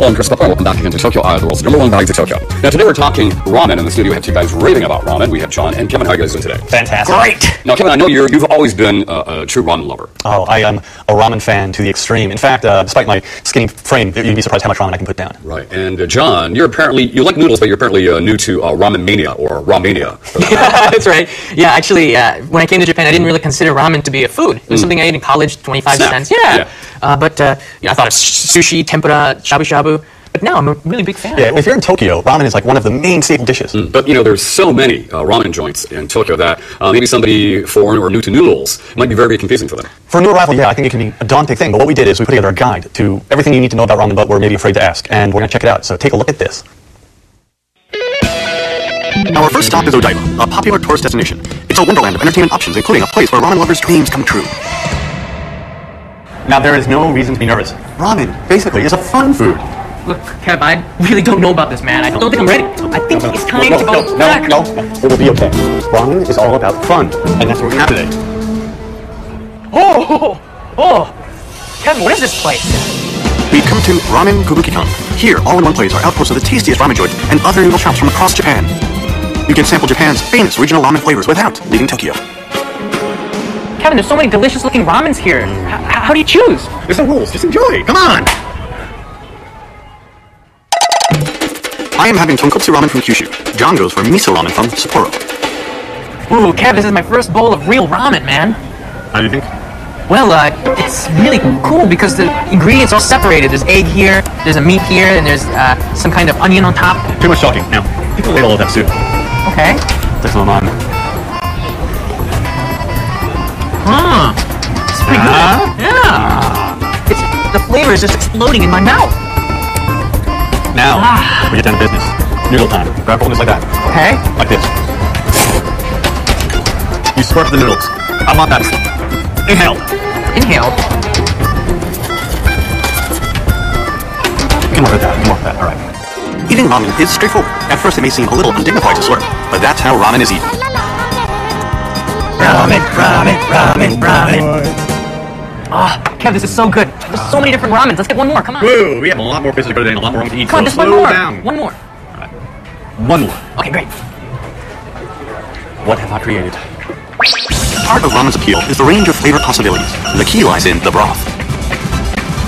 Hello, I'm Chris Papa. Welcome back again to Tokyo Eye, the world's #1 bag to Tokyo. Now, today we're talking ramen. In the studio, we have two guys raving about ramen. We have John and Kevin. How are you guys doing today? Fantastic. Great. Now, Kevin, I know you've always been a true ramen lover. Oh, I am a ramen fan to the extreme. In fact, despite my skinny frame, you'd be surprised how much ramen I can put down. Right. And John, you like noodles, but you're apparently new to ramen mania or ramania. Yeah, that's right. Yeah, actually, when I came to Japan, I didn't really consider ramen to be a food. It was something I ate in college, 25 cents. Yeah. But I thought of sushi, tempura, shabu-shabu. But now I'm a really big fan. Yeah, if you're in Tokyo, ramen is like one of the main staple dishes. But, there's so many ramen joints in Tokyo that maybe somebody foreign or new to noodles might be very, very confusing for them. For a new arrival, I think it can be a daunting thing. But what we did is we put together a guide to everything you need to know about ramen, but we're maybe afraid to ask. And we're going to check it out. So take a look at this. Our first stop is Odaiba, a popular tourist destination. It's a wonderland of entertainment options, including a place where ramen lovers' dreams come true. Now, there is no reason to be nervous. Ramen, basically, is a fun food. Look, Kev, I really don't know about this, man. I don't think I'm ready. I think it's time to go back. No. It will be okay. Ramen is all about fun, and that's what we have today. Oh! Kevin, what is this place? We've come to Ramen Kobukikan. Here, all in one place, are outposts of the tastiest ramen joints and other noodle shops from across Japan. You can sample Japan's famous regional ramen flavors without leaving Tokyo. Kevin, there's so many delicious-looking ramens here. How do you choose? There's no rules. Just enjoy. Come on! I am having tonkotsu ramen from Kyushu. John goes for miso ramen from Sapporo. Ooh, Kev, this is my first bowl of real ramen, man. How do you think? Well, it's really cool because the ingredients are all separated. There's egg here, there's a meat here, and there's some kind of onion on top. Too much talking. Now, take a ladle of that soup. Okay. Take some ramen. It's pretty good. Yeah. The flavor is just exploding in my mouth. Now, we get down to business. Noodle time. Grab holders like that. Okay. Like this. You squirt the noodles. I want that. Inhale. Inhale. You can work with that. All right. Eating ramen is straightforward. At first, it may seem a little undignified to slurp, but that's how ramen is eaten. Ramen. Kev, this is so good. There's so many different ramens. Let's get one more. Come on. Woo! We have a lot more places to go today and a lot more to eat. Come on, just one slow more. down. One more. All right. One more. Okay, great. What have I created? Part of ramen's appeal is the range of flavor possibilities. The key lies in the broth.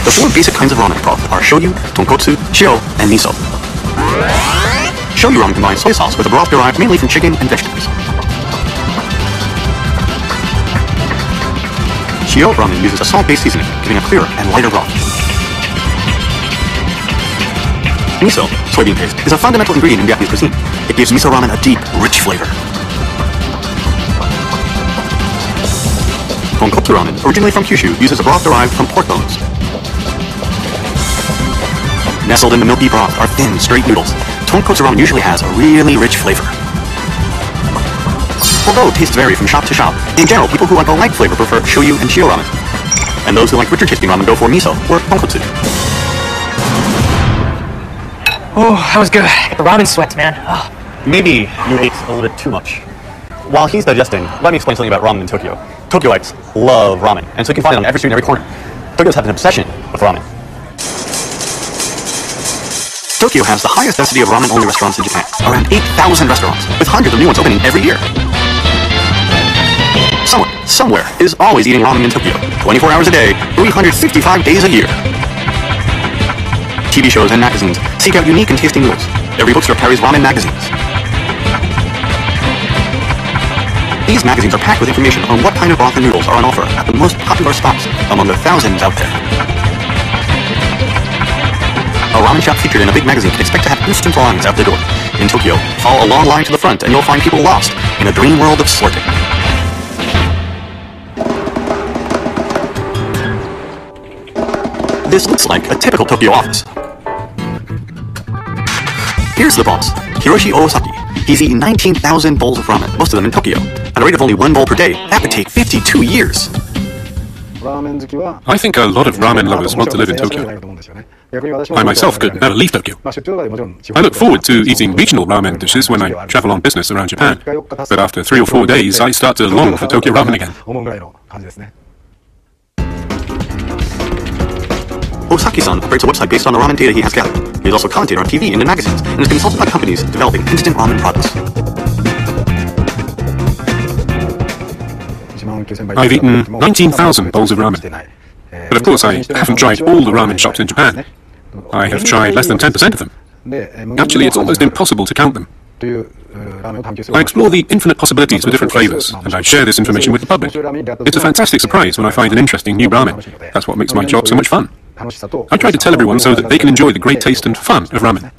The four basic kinds of ramen broth are shoyu, tonkotsu, shio, and miso. Shoyu ramen combines soy sauce with a broth derived mainly from chicken and vegetables. Shio ramen uses a salt-based seasoning, giving a clearer and lighter broth. Miso, soybean paste, is a fundamental ingredient in Japanese cuisine. It gives miso ramen a deep, rich flavor. Tonkotsu ramen, originally from Kyushu, uses a broth derived from pork bones. Nestled in the milky broth are thin, straight noodles. Tonkotsu ramen usually has a really rich flavor. Although tastes vary from shop to shop, in general, people who like a light flavor prefer shoyu and shio ramen. And those who like richer tasting ramen go for miso or tonkotsu. Oh, that was good. The ramen sweats, man. Oh. Maybe you ate a little bit too much. While he's digesting, let me explain something about ramen in Tokyo. Tokyoites love ramen, and so you can find it on every street and every corner. Tokyo's have an obsession with ramen. Tokyo has the highest density of ramen-only restaurants in Japan, around 8,000 restaurants, with hundreds of new ones opening every year. Someone, somewhere, is always eating ramen in Tokyo, 24 hours a day, 365 days a year. TV shows and magazines seek out unique and tasty noodles. Every bookstore carries ramen magazines. These magazines are packed with information on what kind of broth and noodles are on offer at the most popular spots among the thousands out there. A ramen shop featured in a big magazine can expect to have instant lines out the door. In Tokyo, follow a long line to the front and you'll find people lost in a dream world of slurping. This looks like a typical Tokyo office. Here's the boss, Hiroshi Owasaki. He's eaten 19,000 bowls of ramen, most of them in Tokyo. At a rate of only 1 bowl per day, that would take 52 years. I think a lot of ramen lovers want to live in Tokyo. I myself could never leave Tokyo. I look forward to eating regional ramen dishes when I travel on business around Japan. But after 3 or 4 days, I start to long for Tokyo ramen again. Osaki-san operates a website based on the ramen data he has gathered. He is also a commentator on TV and in magazines, and is consulted by companies developing instant ramen products. I've eaten 19,000 bowls of ramen. But of course, I haven't tried all the ramen shops in Japan. I have tried less than 10% of them. Actually, it's almost impossible to count them. I explore the infinite possibilities for different flavors, and I share this information with the public. It's a fantastic surprise when I find an interesting new ramen. That's what makes my job so much fun. I try to tell everyone so that they can enjoy the great taste and fun of ramen.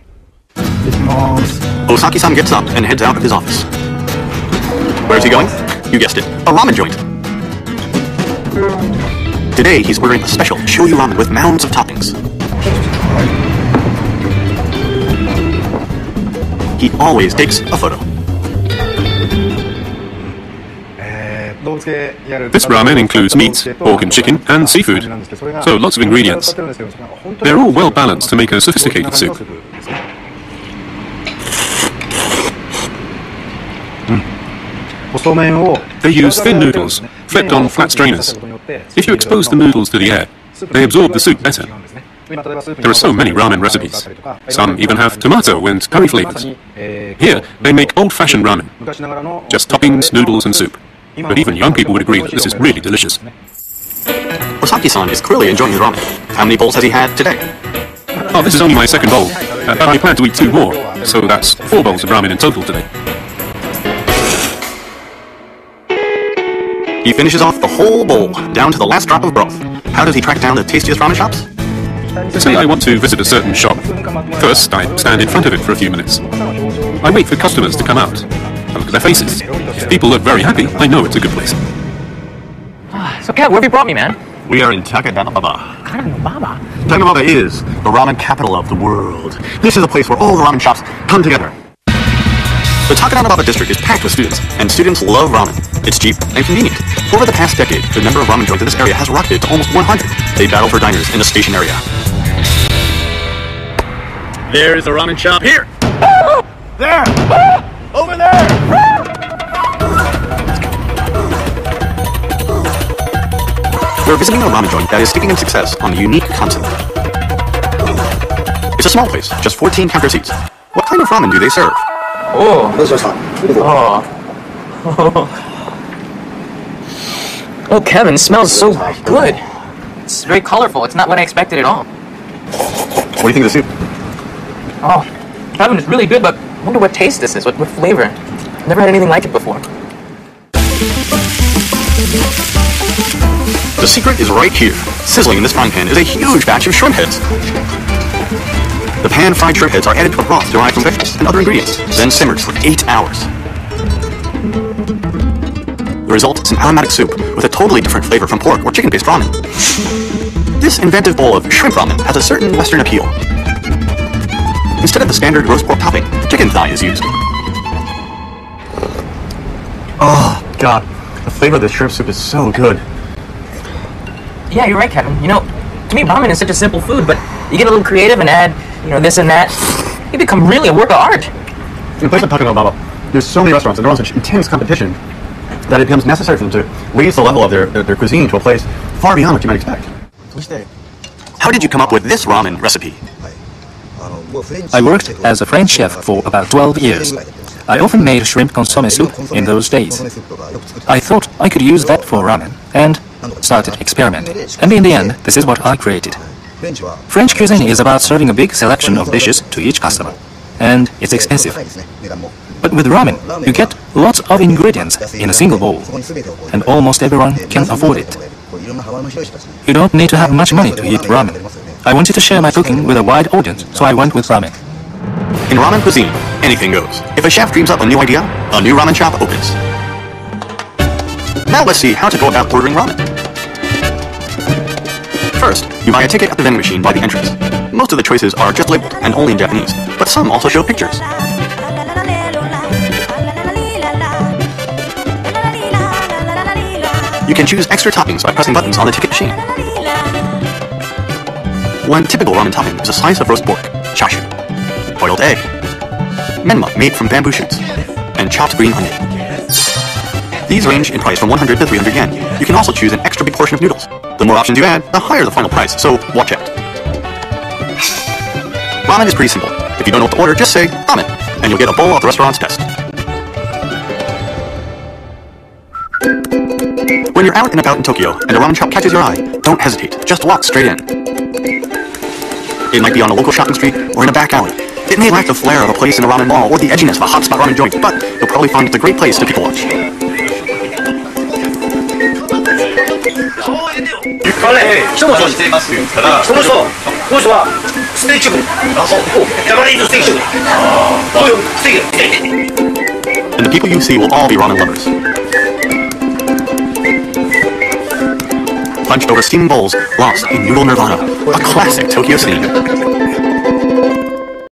Osaki-san gets up and heads out of his office. Where's he going? You guessed it, a ramen joint. Today, he's ordering a special shoyu ramen with mounds of toppings. He always takes a photo. This ramen includes meat, pork and chicken, and seafood, so lots of ingredients. They're all well balanced to make a sophisticated soup. They use thin noodles, flipped on flat strainers. If you expose the noodles to the air, they absorb the soup better. There are so many ramen recipes. Some even have tomato and curry flavors. Here, they make old-fashioned ramen. Just toppings, noodles, and soup. But even young people would agree that this is really delicious. Osaki-san is clearly enjoying his ramen. How many bowls has he had today? Oh, this is only my second bowl. But I plan to eat 2 more, so that's 4 bowls of ramen in total today. He finishes off the whole bowl, down to the last drop of broth. How does he track down the tastiest ramen shops? Say I want to visit a certain shop. First, I stand in front of it for a few minutes. I wait for customers to come out. I look at their faces. If people look very happy, I know it's a good place. So, Kev, where have you brought me, man? We are in Takanababa. Takanababa? Takanababa is the ramen capital of the world. This is a place where all the ramen shops come together. The Takanababa district is packed with students, and students love ramen. It's cheap and convenient. Over the past decade, the number of ramen joints in this area has rocketed to almost 100. They battle for diners in the station area. There is a ramen shop here! There! Over there! We're visiting a ramen joint that is steeping in success on a unique concept. It's a small place, just 14 counter seats. What kind of ramen do they serve? Oh, Kevin, it smells so good. It's very colorful. It's not what I expected at all. What do you think of the soup? Oh, Kevin, it's really good, but I wonder what taste this is, what flavor. I've never had anything like it before. The secret is right here. Sizzling in this frying pan is a huge batch of shrimp heads. The pan-fried shrimp heads are added to a broth derived from vegetables and other ingredients, then simmered for 8 hours. The result is an aromatic soup with a totally different flavor from pork or chicken-based ramen. This inventive bowl of shrimp ramen has a certain Western appeal. Instead of the standard roast pork topping, chicken thigh is used. Oh, God. The flavor of the shrimp soup is so good. Yeah, you're right, Kevin. You know, to me, ramen is such a simple food, but you get a little creative and add, this and that. You become really a work of art. In a place like Takanababa, there's so many restaurants and they're on such intense competition that it becomes necessary for them to raise the level of their cuisine to a place far beyond what you might expect. How did you come up with this ramen recipe? I worked as a French chef for about 12 years. I often made shrimp consomme soup in those days. I thought I could use that for ramen, and started experimenting. And in the end, this is what I created. French cuisine is about serving a big selection of dishes to each customer, and it's expensive. But with ramen, you get lots of ingredients in a single bowl, and almost everyone can afford it. You don't need to have much money to eat ramen. I wanted to share my cooking with a wide audience, so I went with ramen. In ramen cuisine, anything goes. If a chef dreams up a new idea, a new ramen shop opens. Now let's see how to go about ordering ramen. First, you buy a ticket at the vending machine by the entrance. Most of the choices are just labeled and only in Japanese, but some also show pictures. You can choose extra toppings by pressing buttons on the ticket machine. One typical ramen topping is a slice of roast pork, chashu, boiled egg, menma made from bamboo shoots, and chopped green onion. These range in price from 100 to 300 yen. You can also choose an extra big portion of noodles. The more options you add, the higher the final price, so watch out. Ramen is pretty simple. If you don't know what to order, just say ramen, and you'll get a bowl of the restaurant's best. When you're out and about in Tokyo and a ramen shop catches your eye, don't hesitate. Just walk straight in. It might be on a local shopping street or in a back alley. It may lack the flair of a place in a ramen mall or the edginess of a hotspot ramen joint, but you'll probably find it's a great place to people watch. 一文字していますから、その人はステーキ部、ジャパニーズステーキ部、そういうステーキ。And the people you see will all be ramen lovers. Punched over steaming bowls, lost in noodle nirvana, a classic Tokyo scene.